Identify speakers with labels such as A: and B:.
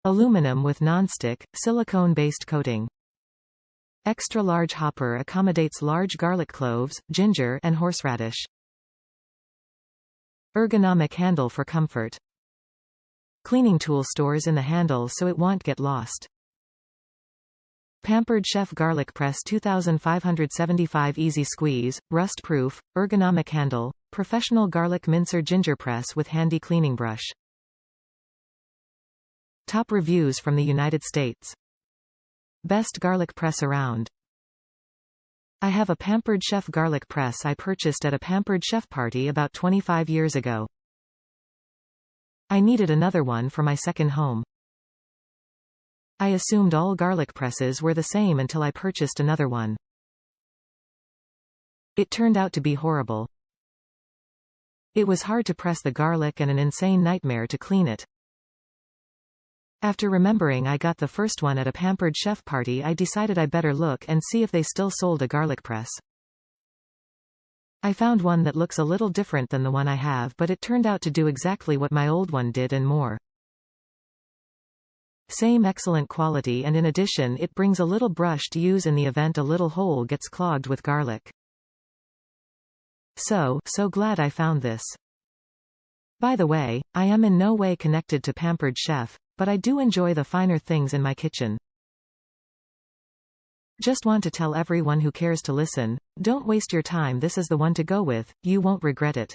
A: Aluminum with nonstick, silicone-based coating. Extra large hopper accommodates large garlic cloves, ginger, and horseradish. Ergonomic handle for comfort. Cleaning tool stores in the handle so it won't get lost. Pampered Chef Garlic Press 2575 Easy Squeeze, rust-proof, ergonomic handle, professional garlic mincer ginger press with handy cleaning brush. Top reviews from the United States. Best garlic press around. I have a Pampered Chef garlic press I purchased at a Pampered Chef party about 25 years ago. I needed another one for my second home. I assumed all garlic presses were the same until I purchased another one. It turned out to be horrible. It was hard to press the garlic and an insane nightmare to clean it. After remembering I got the first one at a Pampered Chef party, I decided I better look and see if they still sold a garlic press. I found one that looks a little different than the one I have, but it turned out to do exactly what my old one did and more. Same excellent quality, and in addition it brings a little brush to use in the event a little hole gets clogged with garlic. So glad I found this. By the way, I am in no way connected to Pampered Chef, but I do enjoy the finer things in my kitchen. Just want to tell everyone who cares to listen, don't waste your time, this is the one to go with, you won't regret it.